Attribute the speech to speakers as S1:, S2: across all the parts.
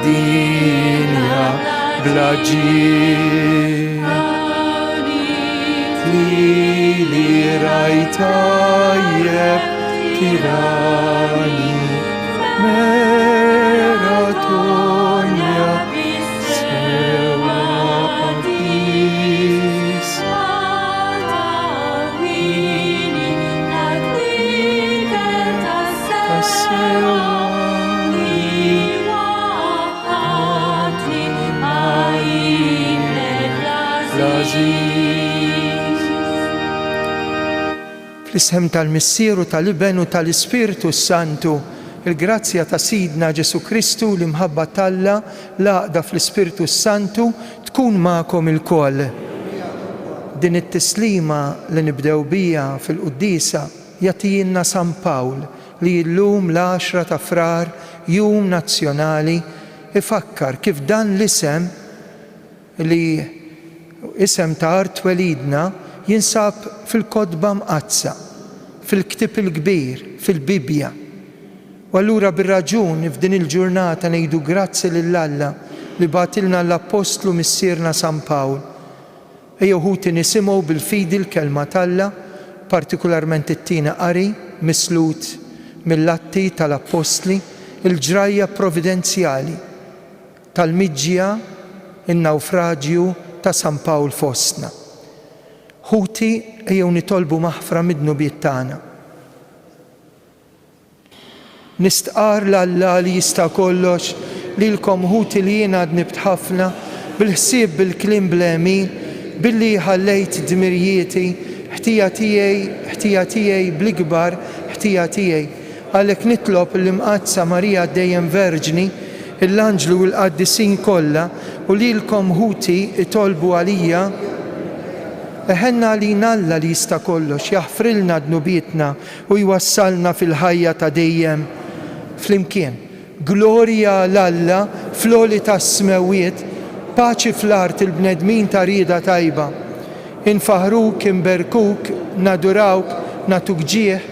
S1: dinja bla ġid li rajtajjeb tirani meratonja sewa qadis Fl-isem tal-Missieru tal-Iben u tal-Ispiritu Santu, il-grazzja ta' Sidna Ġesu Kristu li mħabba Alla l-għaqda fl-Ispiritu Santu tkun magħkom ilkoll. Din it-tislima li nibdew bija fil-Quddisa jagħtijinna San Pawl li llum l-10 ta' Frar, jum nazzjonali, ifakkar kif dan l-isem li isem ta' Art Welidna jinsab fil-kodba mqazza, fil-ktib il-kbir, fil-Bibja. U allura bir-raġun f'din il-ġurnata ngħidu grazzi lill-Alla li batilna l-Apostlu missierna San Pawl. Ejjew ħuti nisimgħu bil-fidi l-kelma t'Alla, partikolarment it-tieni qari mislut mill-atti tal-Apostli, il-ġrajja provvidenzjali tal-miġġija in-nawfraġju ta' San Pawl fostna. Ħuti ejjew nitolbu maħfra mid-dnubiet tagħna. Nistqar l-Alla li jista' kollox lilkom ħuti li jien għadni btħafna bil-ħsieb bil-kliem bl-emin billi ħallejt dmirjieti ħtija tiegħi bl-ikbar ħtija tiegħi. Għalhekk nitlob l-imqazza Marija dejjem Verġni, l-anġlu u l-qaddisin kollha u lilkom ħuti itolbu għalija eħenna għalina Alla li jista' kollox jaħfrilna dnubietna u jwassalna fil-ħajja ta' dejjem flimkien. Glorja l-Alla fl-oli tas-smewiet, paċi fl-art il-bnedmin ta' rieda tajba. Infaħruk, imberkuk, nadurawk, natuk ġieħ,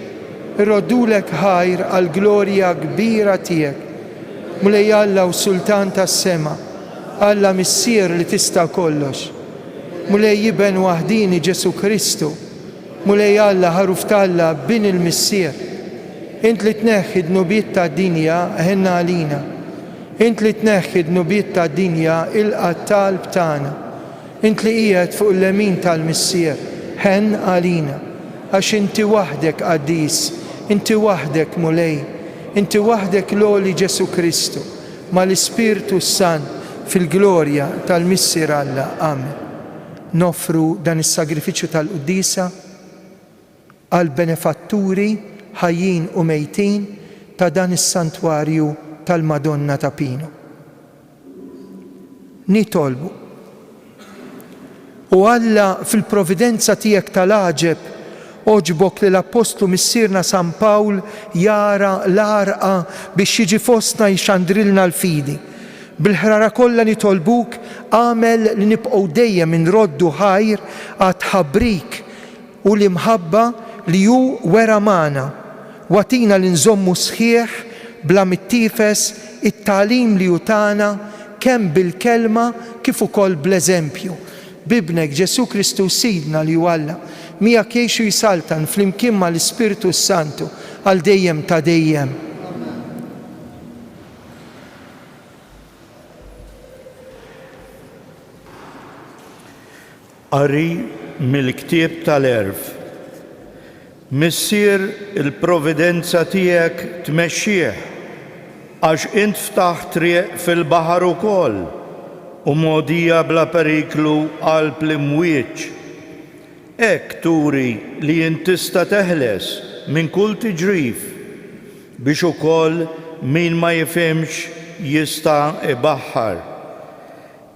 S1: irroddulek ħajr għal-glorja kbira tiegħek. Mulej Alla u Sultan tas-sema, Alla missier li tista' kollox. Mulej jiben waħdini Ġesu Kristu, mulej Alla ħaruf t'Alla bin il-missier. Int li tneħħi d-nubiet ta' dinja ħenna għalina. Int li tneħħi d-nubiet ta' dinja il-qattal b'tagħna. Int li qiegħed fuq l-lemin tal-missier ħen għalina. Għax inti waħdek qaddis, inti waħdek mulej, inti waħdek l-oli Ġesu Kristu, ma l-Ispiritu Sant fil-glorja tal-missier Alla. Amen. Nofru dan is-sagrifiċċju tal-Quddisa għal benefatturi ħajjin u mejtin ta' dan is-santwarju tal-Madonna ta' Pino. Nitolbu. U Alla fil-providenza tiegħek tal-aġeb oġbok li l-Apostlu missierna San Pawl jara l-arqa biex jiġi fostna jxandrilna l-fidi. Bil-ħrara kollha nitolbuk għamel li nibqgħu dejjem inroddu ħajr għad ħabbrik u l-imħabba li hu wera magħna. Watina li nżommu sħiħ bla mittifes it-tagħlim li hu tagħna kemm bil-kelma kif ukoll bl-eżempju. Bibnek Ġesu Kristu Sidna li hu Alla miegħek jgħixu jisaltan flimkien mal-Ispiritu Santu għal dejjem ta' dejjem.
S2: Qari mill-ktieb tal-Erf. Missier il-providenza tiegħek tmexxih għax int ftaħ triq fil-baħar ukoll u mogħdija bla periklu qalb l-imwieġ. Hekk turi li int tista' teħles minn kull tiġrif biex ukoll min ma jifhimx jista' ibaħħar.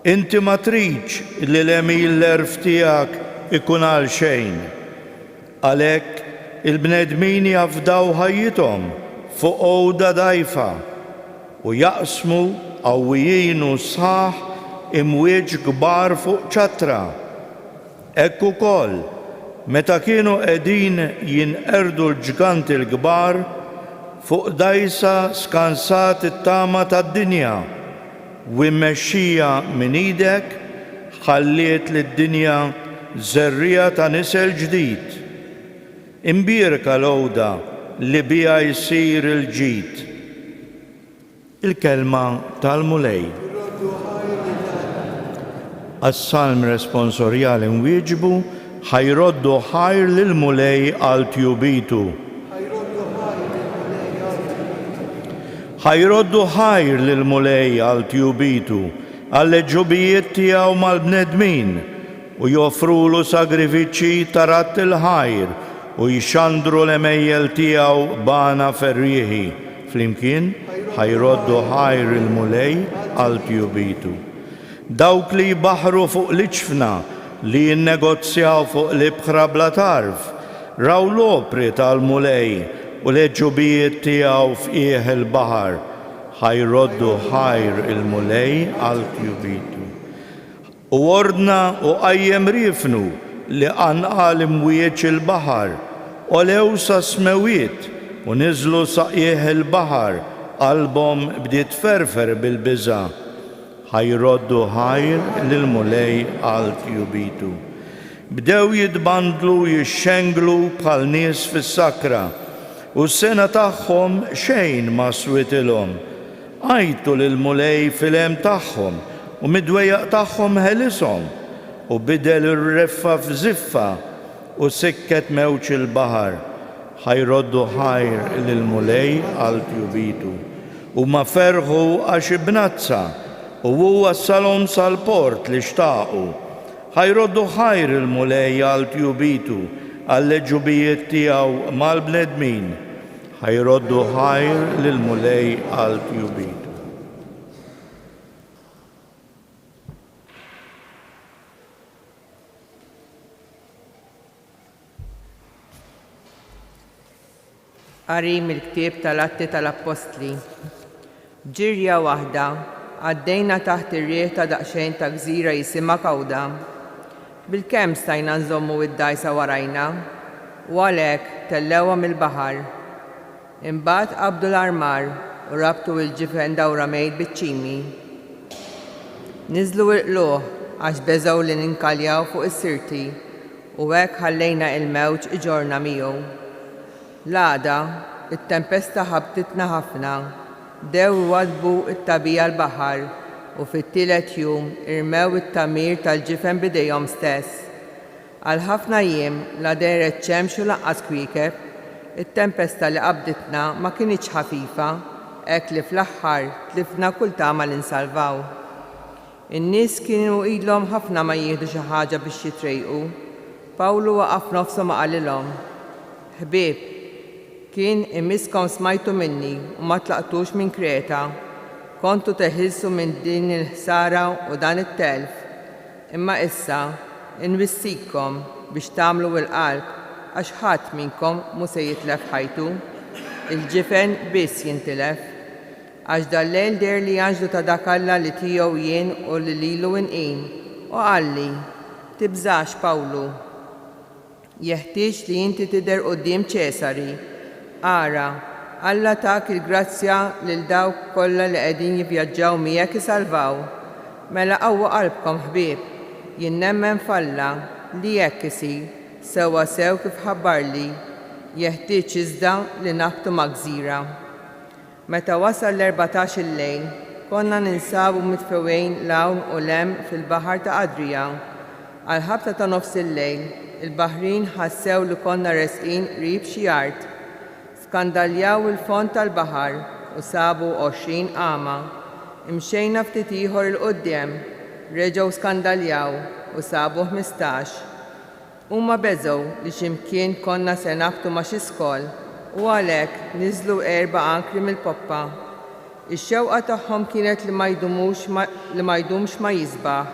S2: Inti ma tridx li l-emil l-erf tiegħek ikun għal xejn. Għalhekk il-bnedmin jafdaw ħajjithom fuq għowda dgħajfa u jaqsmu qawwijin u sħaħ imwieġ kbar fuq ċatra. Hekk ukoll meta kienu qegħdin jinqerdu l-ġganti l-kbar fuq dgħajsa skansat it-tama tad-dinja ومشيها من ايدك خليت للدنيا ذرية ta' nisel ġdid. Imbierka l-għoda li bija jsir il-ġid. Il-kelma tal-mulej. Għas-salm responsorjali nwieġbu ħajroddu ħajr lil-mulej għal tjubitu. ħajroddu ħajr lil-mulej għal tjubitu għall-ġubijiet tiegħu mal-bnedmin u joffrulu sagrifiċċji ta' ratt il-ħajr u jxandru l-emejjel tiegħu bana ferrieħi. Flimkien ħajroddu ħajr il-mulej għal tjubitu. Dawk li jbaħru fuq l-iċfna li jinnegozjaw fuq l-ibħra bla tarf raw l-opri tal-mulej u l-ġubijiet tiegħu f'qiegħ il-baħar ħajroddu ħajr il-mulej għal tjubitu. U ordna u qajjem rifnu li qanqal imwieċ il-baħar u lew sa smewiet u niżlu sa qiegħ il-baħar qalbhom bdiet ferfer bil-biża' ħajroddu ħajr lil-mulej għal tjubitu. Bdew jitbandlu jixxenglu bħal nies fis-sakra u s-sena tagħhom xejn ma switilhom. Għajtu lil-mulej fil-hemm tagħhom u mid-dwejjaq tagħhom ħelishom u bidel ir-reffa f'żiffa u sikket mewġ il-baħar. ħajroddu ħajr lil-mulej għal tjubitu. Huma ferħu għax ibnazza u huwa wassalhom sal-port li xtaqu. ħajroddu ħajr il-mulej għal tjubitu għall-ġubijiet tiegħu mal-bnedmin. ħajroddu ħajr lil-mulej għal tjubitu.
S3: Qari mill-ktieb tal-Atti tal-Apostli. Ġirja waħda għaddejna taħt ir-rieh ta' daqsxejn ta' gżira jisimha Kawda. Bil-kemm stajna nżommu id-dajsa warajna u għalhekk tellewha mill-baħar. Imbagħad qabdu l-armar u rabtu l-ġifen dawra mejt biċ-ċimi. Niżlu irqluh għax beżgħu li ninkaljaw fuq is-sirti u hekk ħallejna il-mewġ iġorna miegħu. L-għada, it-tempesta ħabtitna ħafna, dew wadbu it-tabija l-baħar u fit-tielet jum irmew it-tamir tal-ġifen bidejhom stess. Għal ħafna jiem la dejret ċemx u laqqas kwiekeb, it-tempesta li qabditna ma kienx ħafifa, hekk li fl-aħħar tlifna kull tama li nsalvaw. In-nies kienu ilhom ħafna ma jieħdu xi ħaġa biex jitrejqu. Pawlu waqaf nofsu ma qalilhom: Ħbieb, kien imiskom smajtu minni u ma tlaqtux minn Kreta, kontu teħilsu minn din il-ħsara u dan it-telf. Imma issa inwissikom biex tagħmlu l-qalb għax ħadd minnkom mhu se jitlef ħajtu, il-ġifen biss jintilef. Għax dal-lejl der li janġlu ta' dak Alla li tiegħu jien u li lilu inqim u qalli: Tibżax Pawlu, jeħtieġ li inti tidher quddiem Ċesari. Ara, Alla tak il-grazzja lil dawk kollha li qegħdin jivvjaġġaw miegħek isalvaw. Mela qawwa qalbkom ħbieb, jien nemmen f'Alla li hekk isir sewwa sew kif ħabbarli, jeħtieġ iżda li naħbtu ma' gżira. Meta wasal l-14 il-lejl, konna ninsabu mitfewwejn l-hawn u lem fil-baħar ta' Adrija. Għal ħabta ta' nofs il-lejl, il-baħrin ħassew li konna resqin qrib xi art. Skandaljaw il-fond tal-baħar u sabu 20 qama. Imxejna ftit ieħor il-qudiem, reġgħu skandaljaw u sabu 15. Huma beżgħu li x'imkien konna se naħbtu ma' xi skol u għalhekk niżlu 4 ankri mill-poppa. Ix-xewqa tagħhom kienet li ma jdumx ma jisbaħ.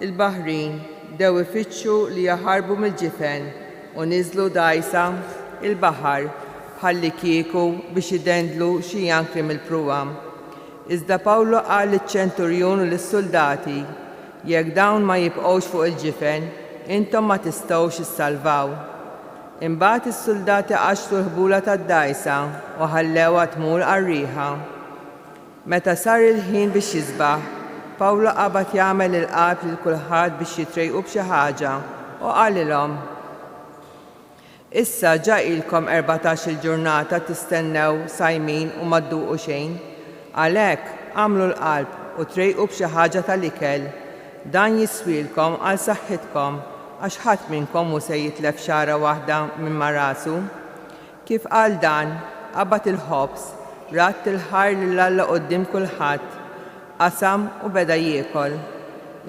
S3: Il-baħrin dew ifittxu li jaħarbu mill-ġifen u niżlu dajsa il-baħar ħalli kieku biex idendlu xi ankri mill-pruwa. Iżda Pawlu qal liċ-ċenturjun u lis-soldati: jekk dawn ma jibqgħux fuq il-ġifen, intom ma tistgħux issalvaw. Imbagħad is-soldati qaxxu l-ħbula tad-dajsa u ħallewha tmur għar-riħa. Meta sar il-ħin biex jisbaħ, Pawlu qabad jagħmel il-qalb lil kulħadd biex jitrejqu b'xi ħaġa u qalilhom: Issa ġaqilkom 14 il-ġurnata tistennew sajmin u ma dduqu xejn, għalhekk għamlu l-qalb u trejqu b'xi ħaġa tal-ikel, dan jiswilkom għal saħħitkom għax ħadd minnkom mhu se jitlef xara waħda minn marasu. Kif qal dan, qabad il-ħobs, ratt il-ħar lil Alla quddiem kulħadd, qasam u beda jiekol.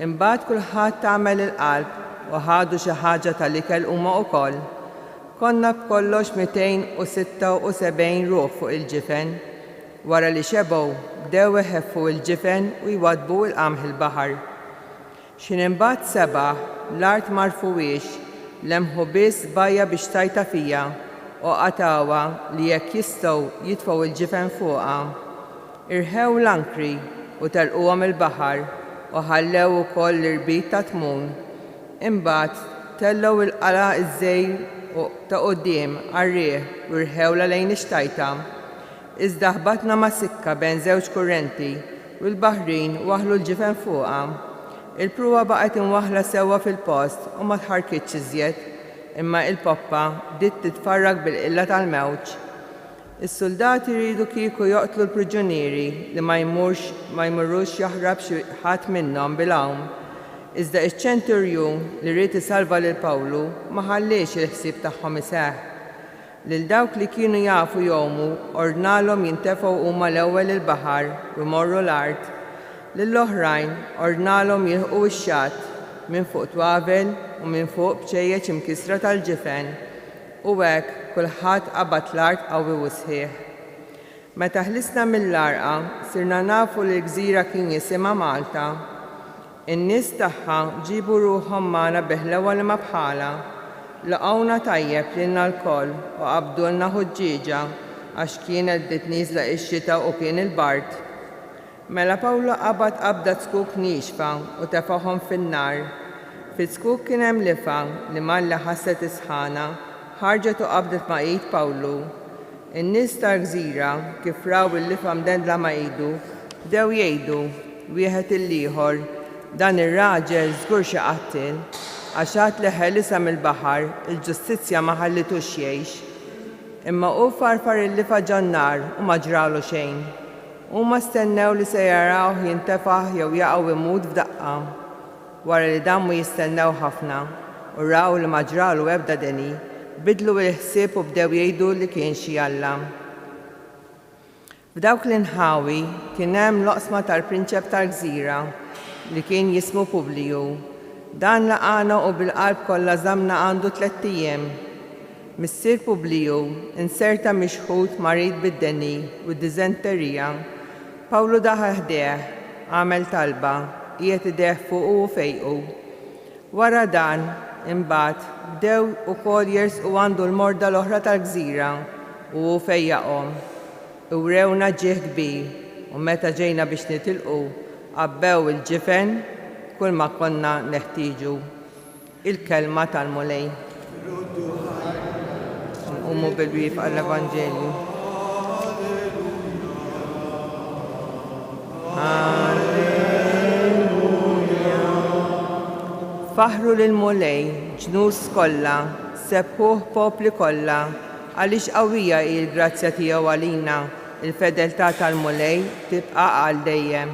S3: Imbagħad kulħadd tagħmel il-qalb u ħadu xi ħaġa tal-ikel huma wkoll. Konna b'kollox 276 ruħ fuq il-ġifen. Wara li xebgħu bdew iħeffu il-ġifen u jwadbu il-qamħ il-baħar. X'in imbagħad sebaħ l-art marfuwiex lemħu biss bajja biex tajta fija u qatawa li jekk jistgħu jitfgħu il-ġifen fuqha. Irħew l-ankri u telquhom il-baħar u ħallew ukoll l-irbit ta' tmun. Imbagħad tellew il-qala iż-żejr ta' quddiem għar-riħ u rħewla lejn ix-xtajta. Iżda ħbatna ma' sikka bejn żewġ kurrenti u l-baħrin waħlu l-ġifen fuqha. Il-pruwa baqgħet inwaħla sewwa fil-post u ma tħarkitx iżjed, imma il-poppa bdiet titfarrag bil-qilla tal-mewġ. Is-soldati jridu kieku joqtlu l-priġunieri li ma jmurrux jaħrab xi ħadd minnhom bil-hawn. Iżda iċ-ċenturjun li rrid isalva lil Pawlu ma ħallix il-ħsieb tagħhom iseħħ. Lil dawk li kienu jafu jgħumu ordnalhom jintefgħu huma l-ewwel il-baħar u jmorru l-art. Lill-oħrajn ordnalhom jilħqu x-xatt minn fuq twavel u minn fuq bċejjeċ imkisra tal-ġifen u hekk kulħadd qabad l-art qawwi u sħiħ. Meta ħlisna mill-għarqa sirna nafu li l-gżira kien jisimha Malta. In-nies tagħha ġibu ruħhom magħna beħlewa li ma bħala. Laqgħuna tajjeb lilna l-koll u qabdulna ħuġġieġa għax kienet bdiet nieżla x-xita u kien il-bard. Mela Pawlu qabad qabda skuk nixfa u tefgħuhom fin-nar. Fil-skuk kien hemm lifa li Malla ħasset isħana, ħarġet u qabdet ma' id Pawlu. In-nies tal-gżira kif raw il-lifa mdendla ma' idu, bdew jgħidu wieħed il-ieħor dan ir-raġel żgur xi qattil għax għad leħel isa mill-baħar il-ġustizzja ma ħallitux jgħix. Imma hu farfar il-lifa ġan-nar u ma ġralu xejn. Huma stennew li se jarawh jintefaħ jew jaqgħu imut f'daqqa. Wara li dammu jistennew ħafna u raw li ma ġralu ebda deni, bidlu l-ħsieb u bdew jgħidu li kien xi Alla. F'dawk l-inħawi kien hemm loqsma tal-prinċep tal-gżira li kien jismu Publiju. Dan laqana u bil-qalb kollha żammna għandu 3 ijiem. Missier Publiju inserta mixħud marid bid-deni u d-diżenterija. Pawlu daħal ħdejh, għamel talba, qiegħed idejh fuqu u fejqu. Wara dan, imbagħad bdew ukoll jersqu għandu l-morda l-oħra tal-gżira u fejjaqhom. Urewna ġieħ kbir u meta ġejna biex nitilqu qabbew il-ġifen kull ma konna neħtieġu. Il-kelma tal-mulej. Nqumu bil-wif għall-Evanġelju. Faħru lil-mulej, ġnus kollha, sebħuh popli kollha, għaliex qawwija hi l-grazzja tiegħu għalina, il-fedeltà tal-mulej tibqa' għal dejjem.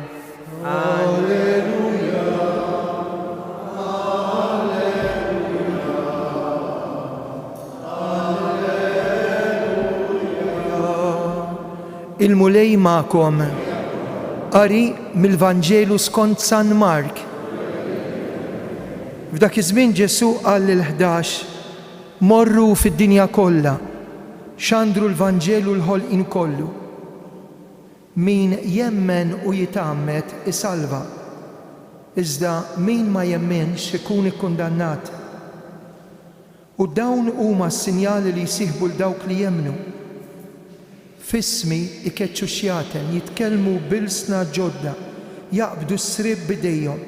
S1: Il-mulej ma'kom. Qari mill-Vanġelu skont San Mark. F'dak iż-żmien Ġesu qal lil-11 morru fid-dinja kollha, xandru l-Vanġelu l-ħolqien kollu. Min jemmen u jitgħammed isalva, iżda min ma jemmenx ikun ikkundannat. U dawn huma s-sinjali li jsieħbu l-dawk li jemmnu. F'ismi ikeċċu xjaten, jitkellmu bil-sna ġodda, jaqbdu s-srib bidejhom.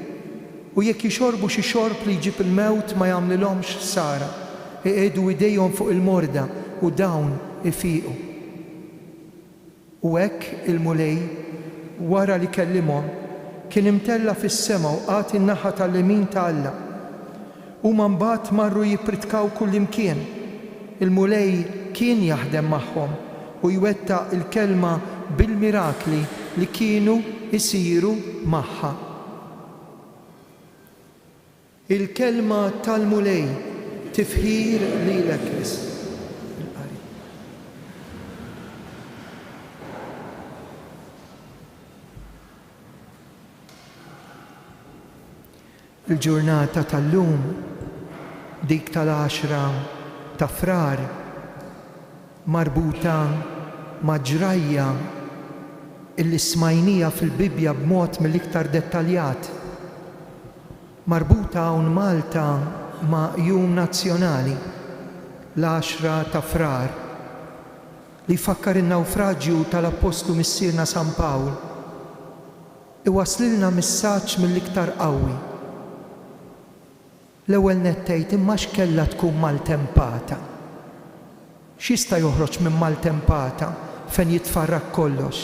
S1: U jekk jixorbu xi xorb li jġib il-mewt ma jagħmlilhomx ħsara, iqegħdu idejhom fuq il-morda u dawn ifiqu. U hekk il-mulej wara li kellimhom kien imtella fis-sema u qagħad in-naħa tal-lemin ta' Alla. Huma mbagħad marru jippritkaw kullimkien. Il-mulej kien jaħdem magħhom u jwettaq il-kelma bil-mirakli li kienu jsiru magħha. Il-kelma tal-mulej tifħir lilek Krist. Il-ġurnata tal-lum, dik tal-10 ta' frar, marbuta ma' ġrajja illi smajnija fil-Bibja b'mod mill-iktar dettaljat, marbuta hawn Malta ma' jum nazzjonali, l-10 ta' frar, li jfakkar in-nawfraġġju tal-Apostlu missierna San Pawl, iwaslilna messaġġ mill-iktar qawwi. L-ewwel nettejt imma x'kellha tkun maltempata. X'jista' joħroġ minn maltempata fejn jitfarrak kollox?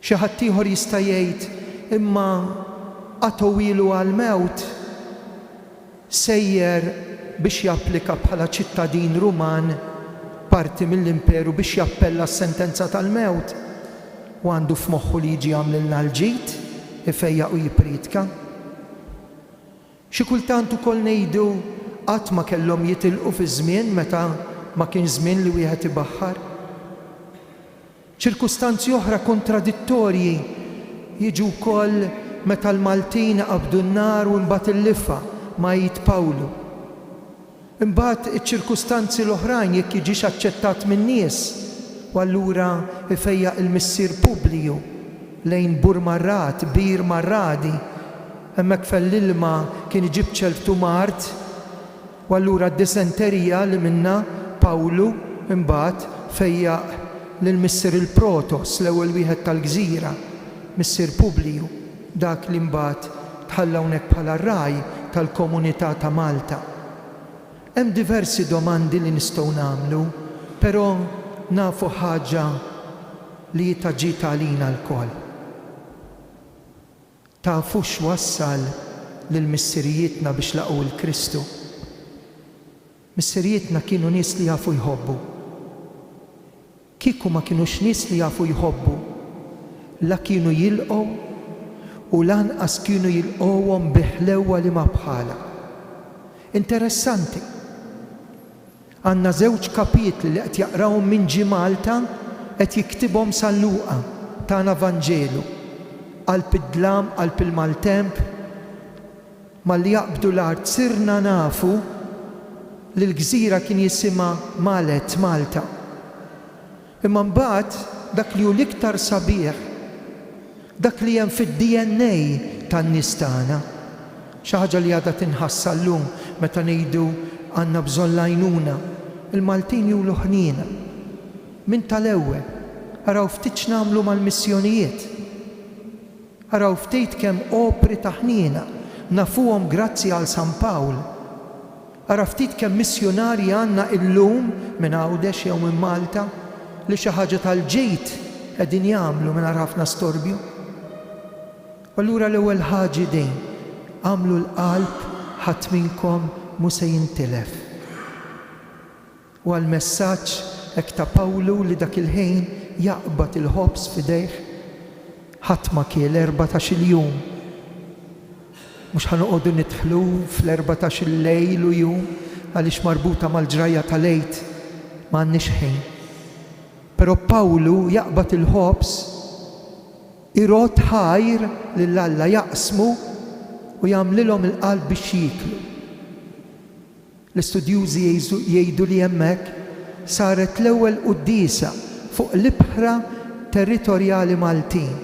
S1: Xi ħadd ieħor jista' jgħid imma għatow ilu għall-mewt sejjer biex japplika bħala ċittadin Ruman parti mill-imperu biex jappella s-sentenza tal-mewt u għandu f'moħħu li jiġi għamlilna l-ġid ifejjaq u jipritka. Xi kultant ukoll ngħidu qatt ma kellhom jitilqu fi żmien meta ma kien żmien li wieħed ibaħħar. Ċirkustanzi oħra kontradittorji jiġu wkoll meta l-Maltin qabdu n-nar u mbagħad il-lifa ma jitpawlu. Imbagħad iċ-ċirkustanzi l-oħrajn jekk jiġix aċċettat min-nies u allura ifejjaq il-missier Publiju lejn Bur Marrat, Bir Marradi, hemmhekk fell-ilma kien iġib ċelbtu Mart u allura d-disenterija li minna Pawlu imbagħad fejjaq lill-missier il-Protos l-ewwel wieħed tal-Gżira, missier Publiju, dak li mbagħad tħalla hawnhekk bħala raj tal-komunità ta' Malta. Hemm diversi domandi li nistgħu nagħmlu, però nafu ħaġa li taġġita għalina l-koll. Tafu x'wassal lill-missirijietna biex laqgħu l-Kristu. Missirijietna kienu nies li jafu jħobbu. Kieku ma kienux nies li jafu jħobbu, la kienu jilqgħu u lanqas kienu jilqgħuhom biħlewa li ma bħala. Interessanti. Għandna żewġ kapitli li qed jaqrawhom minn ġi Malta qed jiktibhom San Luqa tagħna Vanġelu. Qalb id-dlam, qalb il-maltemp, malli jaqbdu l-art sirna nafu li l-gżira kien jisimha Malet, Malta. Imma mbagħad dak li hu l-iktar sabiħ, dak li hemm fid-DNA tan-nies tagħna, xi ħaġa li għadha tinħassa llum meta ngħidu għandna bżonn l-għajnuna, il-Maltin julu ħnina. Min tal-ewwel araw ftit x'nagħmlu mal-missjonijiet. Araw ftit kemm opri ta' ħniena nafuhom grazzi għal San Pawl. Araw ftit kemm missjonarji għandna illum minn Għawdex jew minn Malta li xi ħaġa tal-ġejt qegħdin jagħmlu mingħajr ħafna storbju. Allura l-ewwel ħaġa din għamlu l-qalb ħadd minnkom mhu se jintilef. U għall-messaġġ hekk ta' Pawlu li dak il-ħin jaqbad il-ħobs f'idejh ħadd ma kiel 14 jum. Mhux ħanoqogħdu nidħlu fl-14 lejl u jum għaliex marbuta mal-ġrajja tal-lejt m'għandniex ħin. Però Pawlu jaqbad il-ħobs irod ħajr lil Alla jaqsmu u jagħmlilhom il-qalb biex jieklu. L-istudjużi jgħidu li hemmhekk saret l-ewwel quddiesa fuq l-ibħra territorjali Maltin.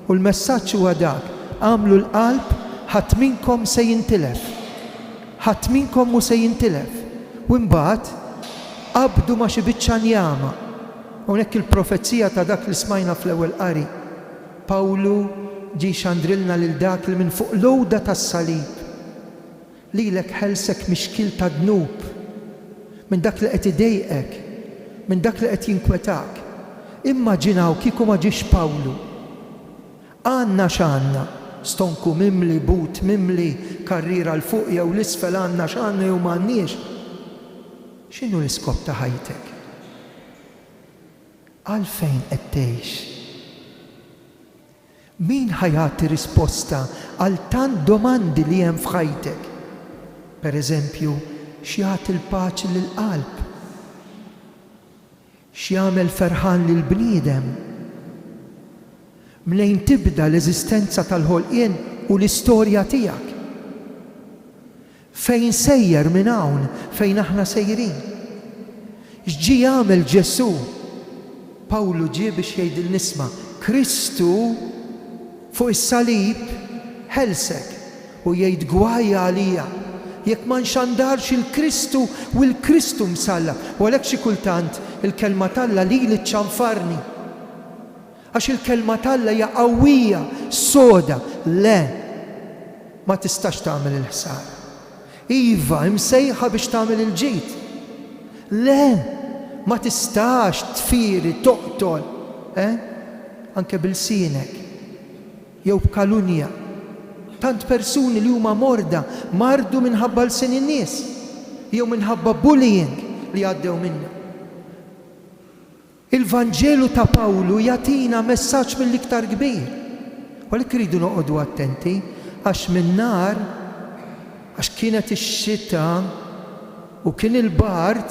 S1: U l-messaġġ huwa dak, għamlu l-qalb ħadd minnkom se jintilef. Ħadd minnkom mhu se jintilef. U mbagħad qabdu ma xi biċċa njama. Hawnhekk il-profezija ta' dak li smajna fl-ewwel qari. Pawlu ġie xandrilna lil dak li minn fuq l-għowda tas-salib. Lilek ħelsek mixkil ta' dnub minn dak li qed idejqek, minn dak li qed jinkwetak. Immaġinaw kieku ma ġiex Pawlu. Għandna x'għandna, stonku mimli, but mimli, karriera l-fuq jew l-isfel għandna x'għandna jew m'għandniex. X'inhu l-iskop ta' ħajtek? Għalfejn qed tgħix? Min ħajati risposta għal tant domandi li hemm f'ħajtek? Pereżempju, x'jagħti l-paċi lill-qalb? X'jagħmel ferħan lill-bniedem? Mlejn tibda l-eżistenza tal-ħolqien u l-istorja tiegħek? Fejn sejjer minn hawn fejn aħna sejrin? X'ġie jagħmel Ġesu? Pawlu ġie biex jgħidil nisma' Kristu fuq is-salib ħelsek u jgħid gwajja għalija jekk ma nxandarx il-Kristu u l-Kristu msallab. U għalhekk xi kultant il-kelma talla li ċċanfarni. Għax il-kelma talla hija qawwija, soda, le, ma tistax tagħmel il-ħsar. Iva, imsejħa biex tagħmel il-ġid. Le, ma tistax tfiri, toqtol, anke bil-sinek, jew b'kalunja. Tant persuni li huma morda mardu minħabba l-sin in-nies, jew minħabba bullying li għaddew minna. Il-Vanġelu ta' Pawlu jagħtina messaġġ mill-iktar kbir. U għalhekk iridu noqogħdu attenti għax min-nar, għax kienet ix-xita u kien il-bard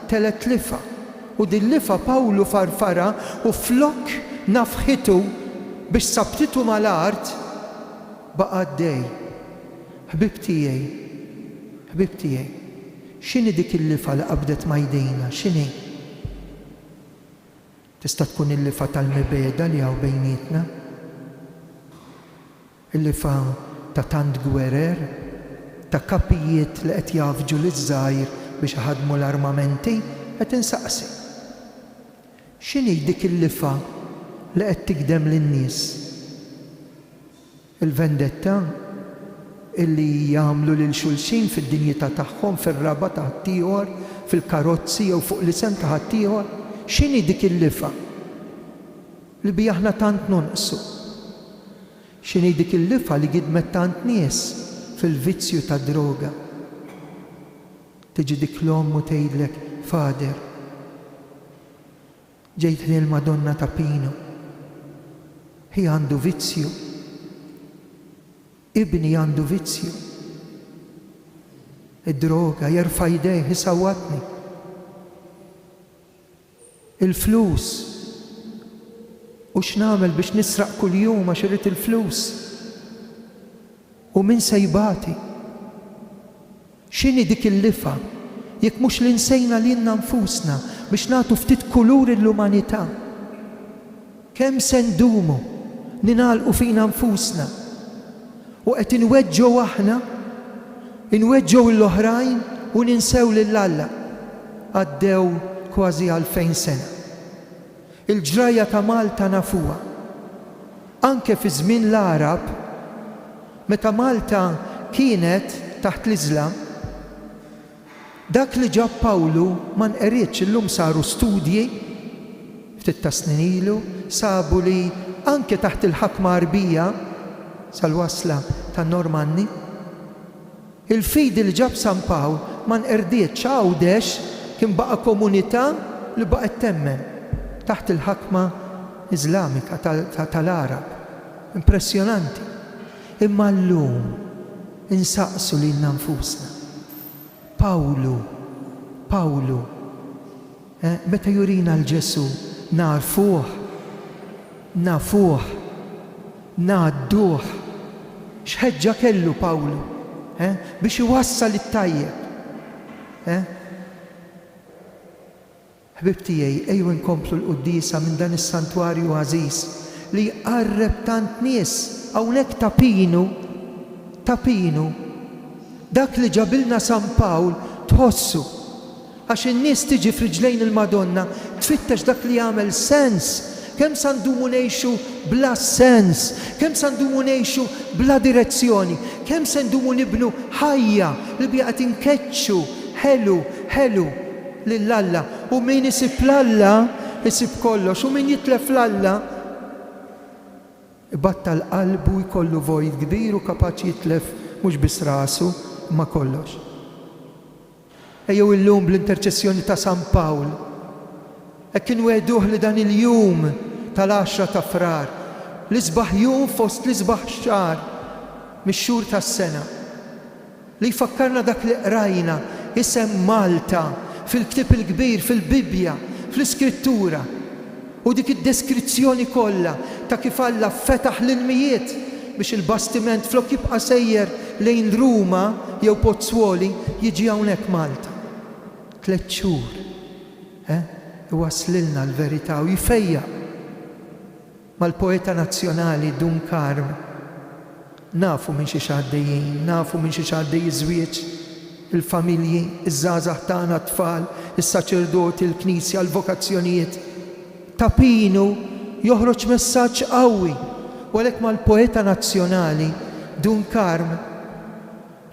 S1: telet lifa. U din lifa Pawlu farfara u flok nafħitu biex sabtitu mal-art baqa' għaddej. Ħbib tiegħi, x'inhi dik il-lifa li qabdet ma' jdejna, x'inhi? Tista' tkun il-lifa tal-mibeda li hawn bejnietna? Il-lifa ta' tant gwerer, ta' kapijiet li qed jafġu liż-żgħir biex iħaddmu l-armamenti, qed insaqsi. X'inhi dik il-lifa li qed tikdem lin-nies? Il-vendetta illi jagħmlu lil xulxin fid-dinjità tagħhom, fir-raba ta' ħaddieħor, fil-karozzi jew fuq l-isem ta' ħaddieħor. X'inhi dik il-lifa li bija aħna tant nonqsu? X'inhi dik il-lifa li gidmet tant nies fil-vizzju ta' droga? Tiġi dik l-omm u tgħidlek, Fader, ġejtni l-Madonna ta' Pino, hi għandu vizzju, ibni għandu vizzju, id-droga jerfa' jdejh isawwatni. Il-flus, u x'nagħmel biex nisraq kuljum għax irid il-flus? U min se jbati? X'inhi dik il-lifa jekk mhux li nsejna lilna nfusna biex nagħtu ftit kulur l-umanità? Kemm se ndumu ningħalqu fina nfusna u qed inweġġgħu aħna, inweġġgħu l-oħrajn u ninsew lil Alla. Għaddew kważi 2000 sena. Il-ġraja ta' Malta nafuha. Anke fi żmien l-Arab, meta Malta kienet taħt l-Iżlam, dak li ġab Pawlu ma nqeritx, illum saru studji ftit ta' snin ilu, sabu li anke taħt il-ħakma Arbija sal-wasla tan-Normanni, il-fidi li ġab San Pawl ma nqerdietx għawdex kien baqa' komunità li baqgħet temmen taħt il-ħakma Iżlamika tal-Arab. Impressjonanti. Imma llum insaqsu lilna nfusna. Pawlu, meta jurina l-Ġesu narfuh, nafuh, ngħadduh, x'ħeġġa kellu Pawlu biex iwassal it-tajjeb. Ħbib tiegħi, ejju nkomplu l-qudiesa minn dan is-santwarju għażiż li jqarreb tant nies hawnhekk ta' Pinu. Dak li ġabilna San Pawl tħossu għax in-nies tiġi f'riġlejn il-Madonna tfittex dak li jagħmel sens. Kemm sandumu ngħixu bla sens, kemm sandumu ngħixu bla direzzjoni, kemm sandumu nibnu ħajja li bija qed inkeċċu ħelu lil Alla u min isib l-Alla isib kollox u min jitlef l-Alla ibattal qalbu jkollu vojt kbir u kapaċi jitlef mhux biss rasu ma kollox. Ejjew illum bl-interċessjoni ta' San Pawl hekk inweduh li dan il-jum tal-10 ta' Frar l-isbaħ jum fost l-isbaħ xahar mix-xhur tas-sena li jfakkarna dak li qrajna isem Malta fil-ktib il-kbir, fil-Bibja, fl-Iskrittura u dik id-deskrizzjoni kollha ta' kif Alla fetaħ l-ilmijiet biex il-bastiment flok jibqa' sejjer lejn Ruma jew Pozzuoli jiġi hawnhekk Malta. 3 xhur. Iwaslilna l-verità u jifejja mal-poeta nazzjonali Dunkarm. Nafu minn xi għaddejjin, nafu minn xi għaddej iż-żwieġ, il-familji, iż-żgħażagħ tagħna t-tfal, is-saċerdoti, il-Knisja, l-vokazzjonijiet. Tapinu joħroġ messaġġ qawwi u għalhekk mal-poeta nazzjonali Dunkarm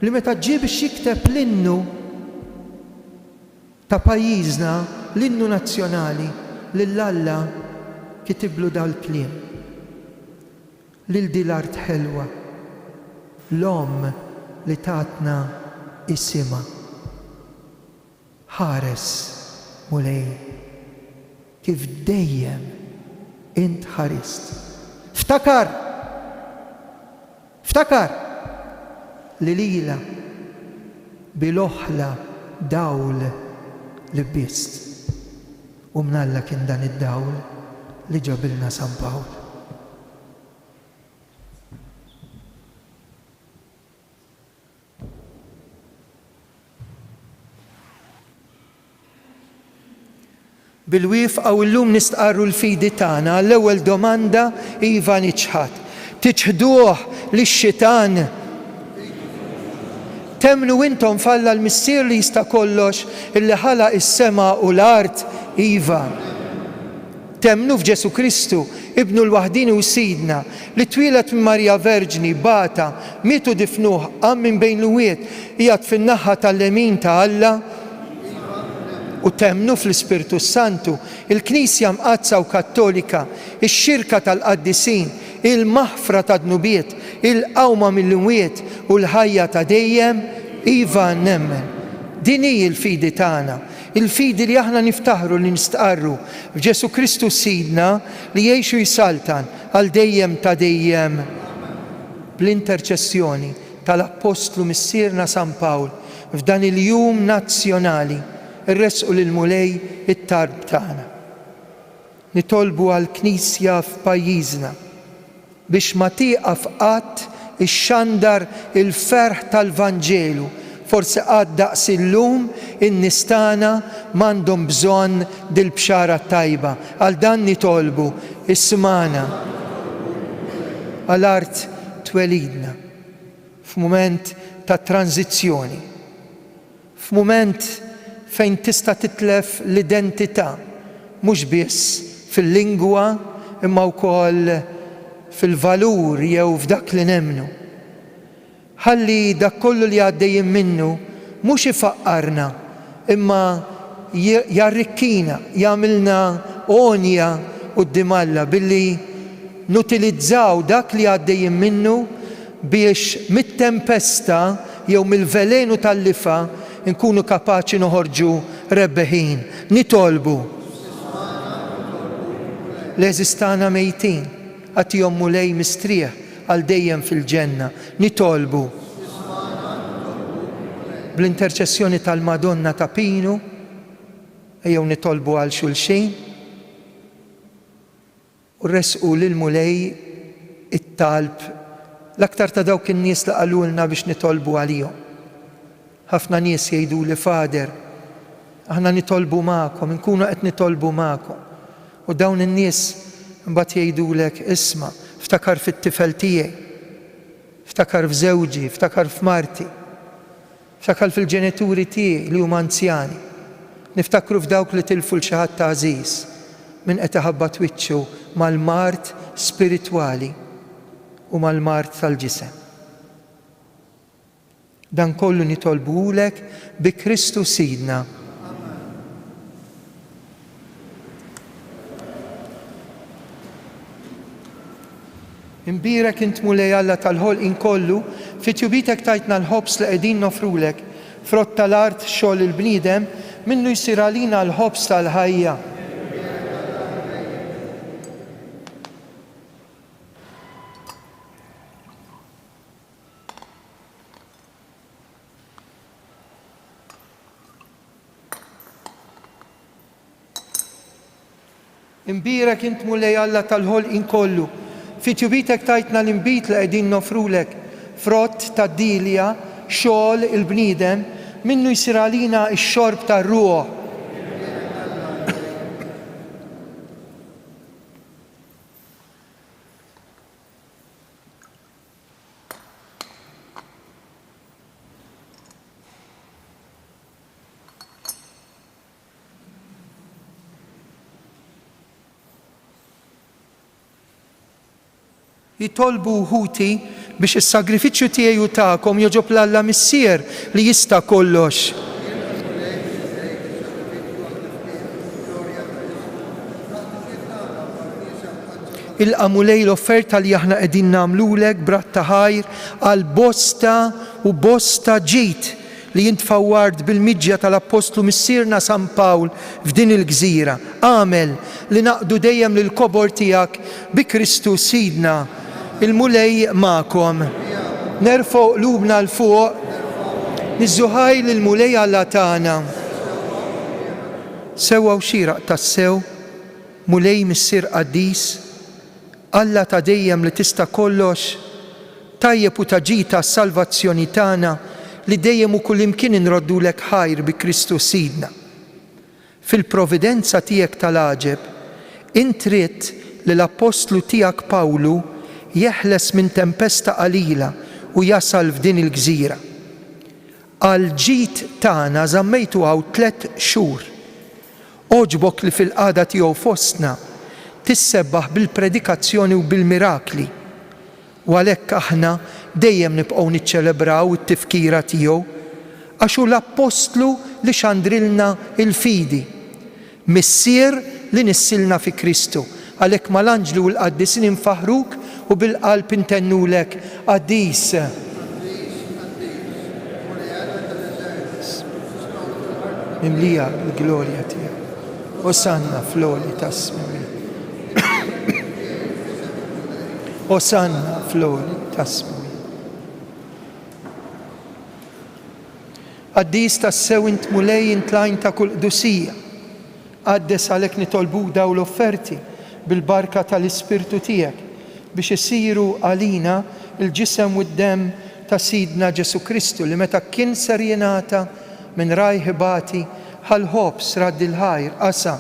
S1: li meta ġie biex jikteb l-innu ta' pajjiżna, l-innu nazzjonali lill-Alla kitiblu dal-kliem. Lil di l-art ħelwa, l-om li tatna isima. Ħares mulej, kif dejjem int ħarist. Ftakar li lila bil-oħla dawl li bist. U mnalla kien dan id-dawl li ġabilna San Pawl. Bil-wifqa u llum nistqarru l-fidi tagħna l-ewwel domanda iva niċħad. Tiċħduh lix-xitan. Temnu intom falla l-missier li jista' kollox illi ħalaq is-sema u l-art iva. Temnu f'Ġesu Kristu, ibnu l-waħdini u sidna, li twilet minn Marja Verġni, bata, mietu difnuh, qam minn bejn l-wiet, qiegħed fin-naħa tal-lemin ta' Alla. U temnu fl-Ispirtu Santu, il-Knisja mqazza u Kattolika, ix-xirka tal-qaddisin, il-maħfra ta' dnubiet, il-qawma mill-imwiet u l-ħajja ta' dejjem, iva nemmen. Din hi l-fidi tagħna, il-fidi li aħna niftaħru li nistqarru f'Ġesu Kristu Sidna li jgħixu jsaltan għal dejjem ta' dejjem. Bl-interċessjoni tal-Apostlu missierna San Pawl f'dan il-jum nazzjonali irresqu lil mulej it-tarb tagħna. Nitolbu għall-Knisja f'pajjiżna biex ma tieqaf qatt ix-xandar il-ferħ tal-Vanġelu. Forsi qatt daqs illum in-nies tagħna m'għandhom bżonn dil-bxara tajba. Għal dan nitolbu ismana għal-art twelidna f'mument ta' tranzizzjoni, f'mument fejn tista' titlef l-identità mhux biss fil-lingwa imma wkoll fil-valur jew f'dak li nemmnu. Ħalli dak kollu li għaddejjin minnu mhux ifaqqarna imma jarrikkina, jagħmilna onja quddiem Alla billi nutilizzaw dak li għaddejjin minnu biex mit-tempesta jew mill-velenu tal-lifa nkunu kapaċi noħorġu rebbeħin. Nitolbu l-eżistana mejtin għatihom mulej mistrieħ għal dejjem fil-ġenna. Nitolbu bl-interċessjoni tal-Madonna ta' Pinu, ejjew nitolbu għal xulxin u rresqu lil mulej it-talb l-aktar ta' dawk in-nies li qalulna biex nitolbu għalihom. Ħafna nies jgħidu li Fader, aħna nitolbu magħkom, nkunu qed nitolbu magħkom. U dawn in-nies mbagħad jgħidulek isma' ftakar fit-tifel tiegħi, ftakar f'żewġi, ftakar f'marti, ftakar fil-ġenituri tiegħi li huma anzjani. Niftakru f'dawk li tilfu l xi ħadd ta' għażiż min qed iħabbat wiċċu mal-mart spiritwali u mal-mart tal-ġisem. Dan kollu nitolbulek bi Kristu Sidna. Imbirek int mulej Alla tal-ħolqien kollu, fit-tjubitek tajtna l-ħobs li qegħdin nofrulek, frott tal-art xogħol il-bniedem, minnu jsir għalina l-ħobs tal-ħajja. Imbirek int mulej Alla tal-ħolqien kollu, fit-tjubitek tajtna l-imbit li qegħdin nofrulek, frott tad-dilja, xogħol il-bniedem, minnu jsir għalina x-xorb tar-ruħ. Jitolbu ħuti biex is-sagrifiċċju tiegħi u tagħkom joġob l-Alla missier li jista' kollox. Ilqamu lej l-offerta li aħna qegħdin nagħmlulek bratta ħajr għal bosta u bosta ġid li jintfawward bil-miġġja tal-Apostlu missierna San Pawl f'din il-gżira. Għamel li naqdu dejjem lil kobor tiegħek bi Kristu Sidna. Il-mulej ma'kom. Nerfgħu qlubna l fuq, niżżuħaj lill-mulej Alla tagħna. Sewwa xieraq tassew, mulej missier qaddis, Alla ta' dejjem li tista' kollox, tajjeb u taġita s-salvazzjoni tagħna li dejjem u kullimkien inroddulek ħajr bi Kristu Sidna. Fil-providenza tiegħek tal-għaġeb, intrid li l-apostlu tiegħek Pawlu jeħles minn tempesta qalila u jasal f'din il-gżira. Għal ġid tagħna żammejtu hawn 3 xhur. Oġbok li fil-qagħda tiegħu fostna tissebbaħ bil-predikazzjoni u bil-mirakli. U għalhekk aħna dejjem nibqgħu niċċelebraw it-tifkira tiegħu għax hu l-apostlu li xandrilna il-fidi, missier li nissilna fi Kristu. Għalhekk mal-anġli u l-qaddisin infaħruk u bil-qalb intennulek qaddis. Imlija l-glorja tiegħek. Osanna fl-għoli tasmi. Osanna fl-għoli tasmi. Qaddis tassew int mulej intlajn ta' kull qdusija. Qaddes għalhekk nitolbuk daw l-offerti bil-barka tal-Ispirtu tiegħek biex isiru għalina il-ġisem u d-dem ta' Sidna Ġesu Kristu li meta kien ser jingħata minn rajħibati ħal-ħobs radd il-ħajr qasa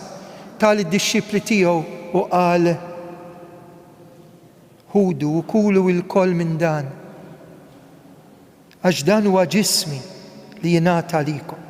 S1: tal-disċipli tiegħu u qal ħudu u kulu l-koll minn dan għax dan huwa ġismi li jingħata likom.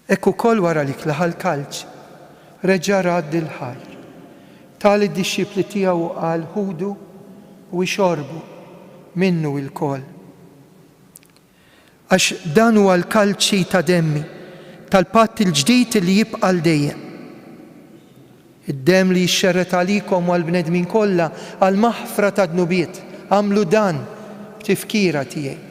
S1: Ekku kol wara li klaħal kalċ, reġa radd il-ħajr. Tal id-disċipli tiegħu qal ħudu u jxorbu minnu il-kol. Għax dan huwa l-kalċi ta' demmi, tal-patt il-ġdid li jibqa' dejjem. Id-dem li jxerret għalikom u għall-bnedmin kollha għal maħfra ta' dnubiet, għamlu dan b'tifkira tiegħi.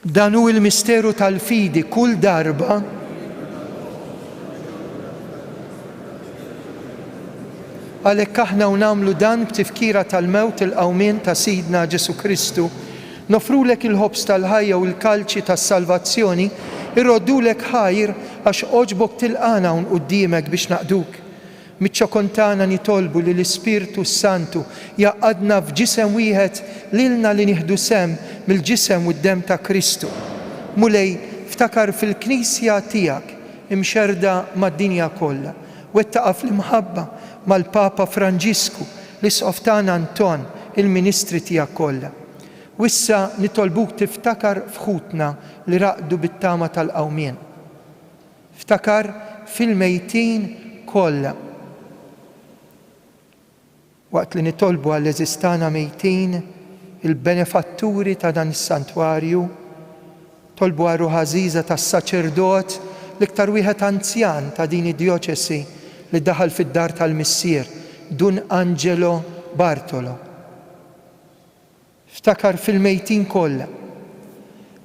S1: Dan hu l-misteru tal-fidi kull darba għalhekk aħna nagħmlu dan b'tifkira tal-mewt il-qawmien ta' Sidna Ġesu Kristu, nofrulek il-ħobs tal-ħajja u l-kalċi tas-salvazzjoni, irroddulek ħajr għax oġbok tilqana hawn quddiemek biex naqduk. Miċ-ċokontana nitolbu li l-Ispirtu Santu jaqadna f'ġisem wieħed lilna li nieħdu sem mill-ġisem u d-dem ta' Kristu. Mulej ftakar fil-Knisja tiegħek imxerda mad-dinja kollha wettaqa fl-imħabba mal-Papa Franġisku, l-Isqof tagħna Anton, il-Ministri tiegħek kollha. U issa nitolbuk tiftakar f'ħutna li raqdu bit-tama tal-qawmien. Ftakar fil-mejtin kollha. Waqt li nitolbu għall-eżistana mejtin, il-benefatturi ta' dan is-santwarju, tolbu għal ruħ għażiża tas-saċerdot l-iktar wieħed anzjan ta' din id-djoċesi li daħal fid-dar tal-missier, Dun Angelo Bartolo. Ftakar fil-mejtin kollha.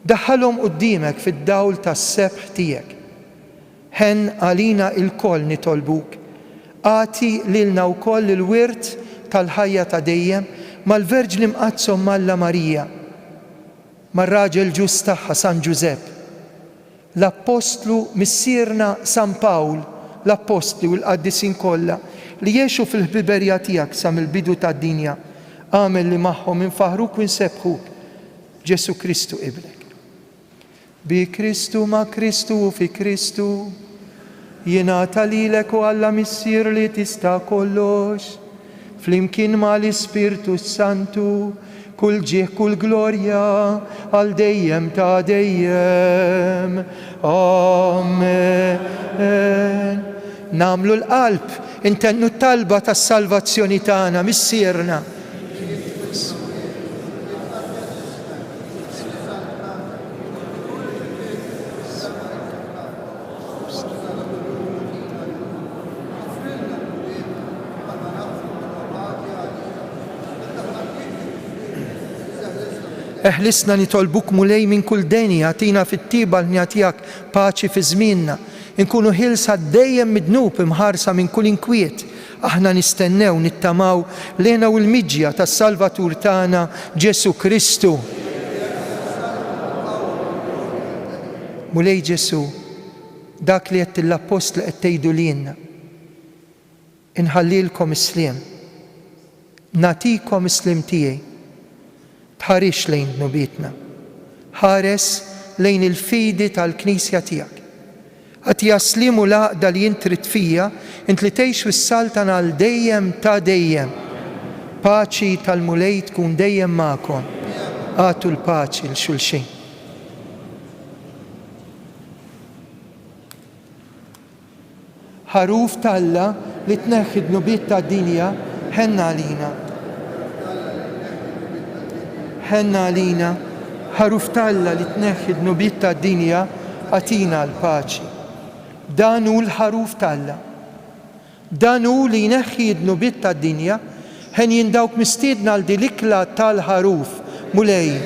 S1: Daħħalhom quddiemek fid-dawl tas-sebħ tiegħek. Ħen għalina il-koll nitolbuk. Għati lilna wkoll il-wirt tal-ħajja ta' dejjem mal-Verġ li mqazzom Malla Marija, mar-raġel ġus tagħha San Giuseppe, l-Apostlu missierna San Pawl, l-Apostli u l-Qaddisin kollha li jgħixu fil-ħbiberja tiegħek sa mill-bidu tad-dinja, għamel li magħhom infaħruk u nsebħuk Ġesu Kristu iblek. Bi Kristu ma' Kristu u fi Kristu jingħata lilek u Alla missier li tista' kollox, flimkien ma' l-Ispirtu Santu, kull ġieħ kull glorja għal dejjem ta' dejjem. Amen. Namlu l-qalb, intennu t-talba tas-salvazzjoni tagħna missierna. Eħlisna nitolbuk mulej minn kull deni għatina fit-tiba l-nja tiegħek paċi fi żmienna, inkunu ħilsa dejjem midnub imħarsa minn kull inkwiet. Aħna nistennew nittamaw lena u l-miġja tas-Salvatur tagħna Ġesu Kristu. Mulej Ġesu, dak li qed l-Apostli qed tgħidu lilna. Inħallilkom isliem, natikom isliem tiegħi. Tħarix lejn nubietna, ħares lejn il-fidi tal-Knisja tiegħek. Għat jaslimu l-għaqda li jintrit fija, int li tgħix fis-saltan għal dejjem ta' dejjem. Paċi tal-mulej tkun dejjem magħkom. Għatu l-paċi l-xulxin. Ħaruf tal-Alla li tneħħi d-nubiet tad-dinja ħenna għalina. Ħenna għalina, ħaruf tal-Alla li tneħħi d-nubiet tad-dinja għatina l-paċi. Dan hu l-ħaruf tal-Alla. Dan hu li jneħħi d-nubiet tad-dinja, ħen jindawk mistiedna għal dilikla tal-ħaruf mulej.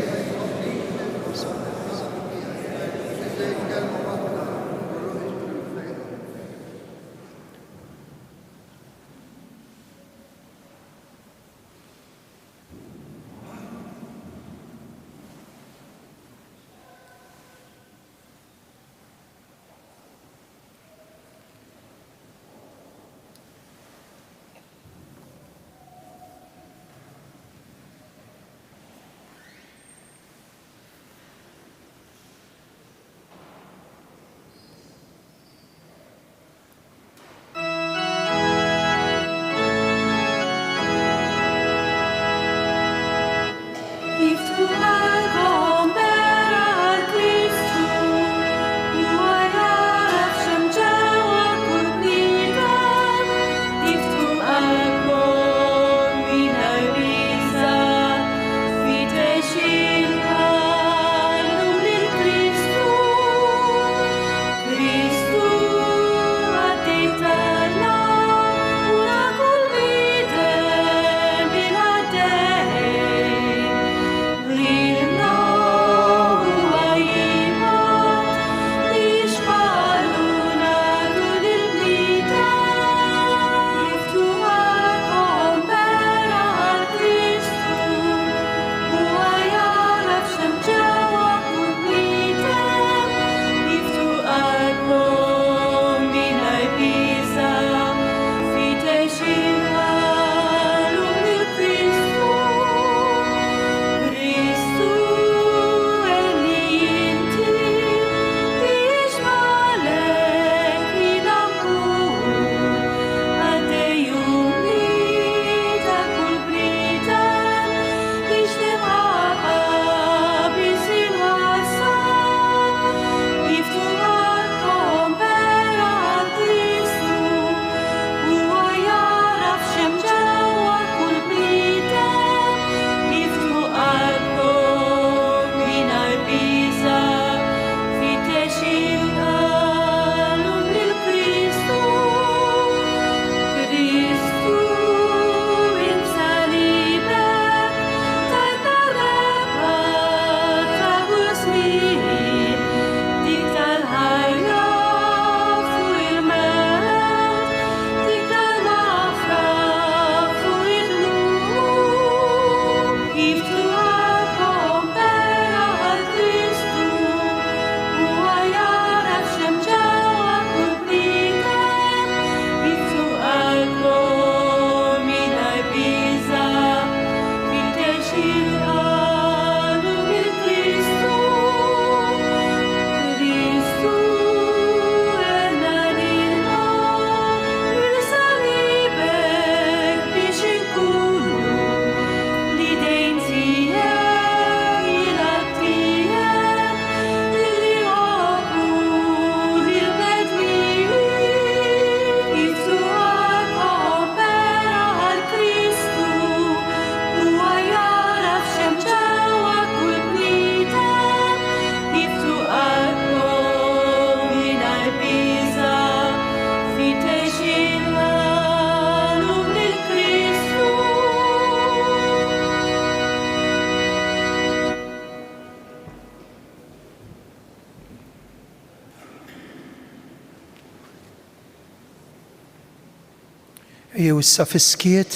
S1: Jew issa fiskiet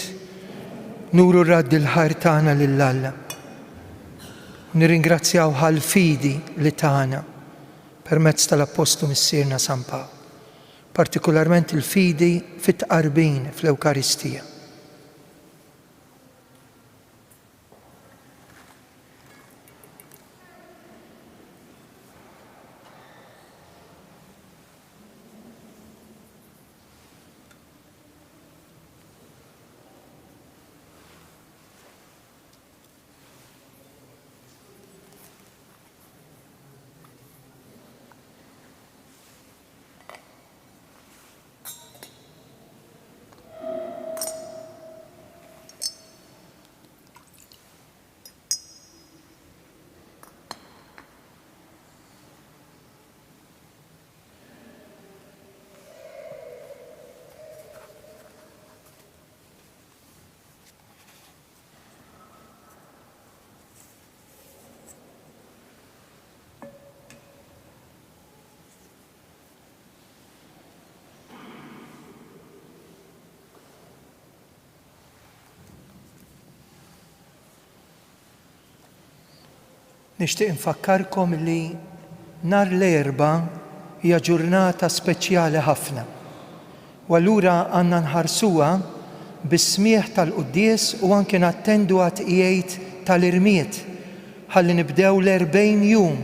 S1: nuru raddi l-ħar tagħna lill-Alla. Nirringrazzjaw ħal-fidi li tagħna permezz tal-Apostlu missierna San Pawl, partikolarment il-fidi fit-tqarbin fl-Ewkaristija. Nixtieq infakkarkom li nhar l-Erbgħa hija ġurnata speċjali ħafna. U allura għandna nħarsuha bis-smieħ tal-quddies u anke nattendu għat-qiegħed tal-irmiet ħalli nibdew l-40 jum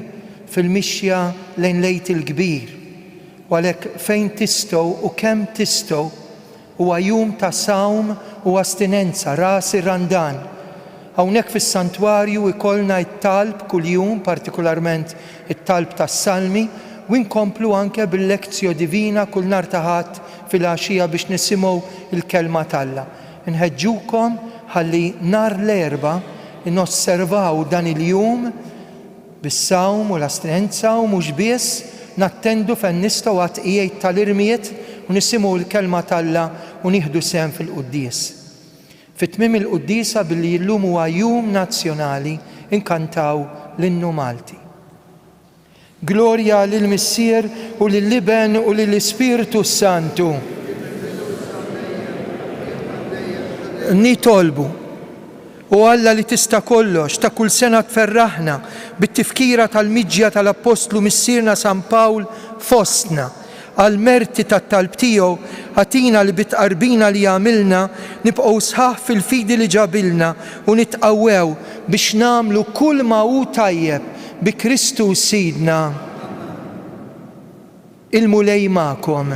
S1: fil-mixja lejn Lejt il-Kbir. U għalhekk fejn tistgħu u kemm tistgħu huwa jum ta' sawm u astinenza ras ir-Randan. Hawnhekk fis-santwarju ikollna t-talb kuljum, partikolarment it-talb tas-salmi, u nkomplu anke bil-lekzjo divina kull nhar ta' Ħadd fil-għaxija biex nisimgħu il-kelma t'Alla. Inħeġġukom ħalli nhar l-Erbgħa nosservaw dan il-jum bis-sawm u l-astinenza u mhux biss nattendu fejn nistgħu għat-qiegħed tal-irmiet u nisimgħu l-kelma t'Alla u nieħdu sehem fil-quddies. Fit-tmiem il-quddiesa billi llum huwa jum nazzjonali inkantaw l-innu Malti. Glorja lill-Missier u lill-Iben u lill-Ispiritu Santu. Nitolbu u Alla li tista' kollox ta' kull sena tferraħna bit-tifkira tal-miġja tal-Apostlu missierna San Pawl fostna. Għal-merti tat-talb tiegħu ħatina li bitqarbina li għamilna nibqgħu sħaħ fil-fidi li ġabilna u nitqawwew biex nagħmlu kull ma hu tajjeb bi Kristu Sidna. Il-mulej magħkom.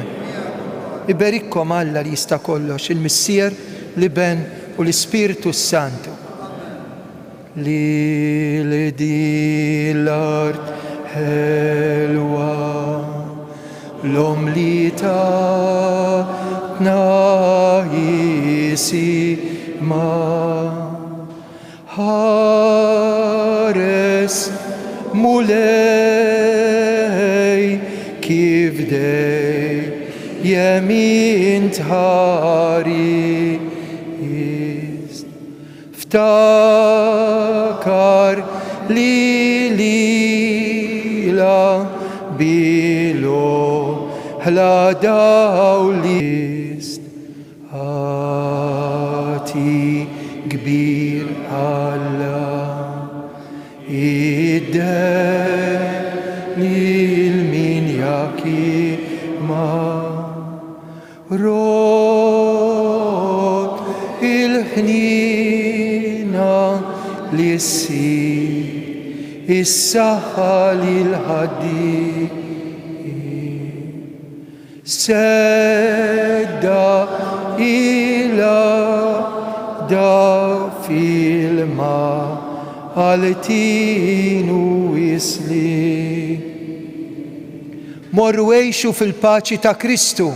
S1: Iberikkom Alla li jista' kollox, il-Missier, l-Iben u l-Ispiritu Santu. Li di l-art ħelwa l-om li tatna jisima ħares mulej kif dej jemin tħaris ftakar li lila bilo ħla dawlist ħati kbir Alla id-der lil-min jakima rot il-ħnina li ssir is-saħħa lil-ħaddiq sedda ila da fil-ma għal-tinu isli. Morru għejxu fil-paċi ta' Kristu.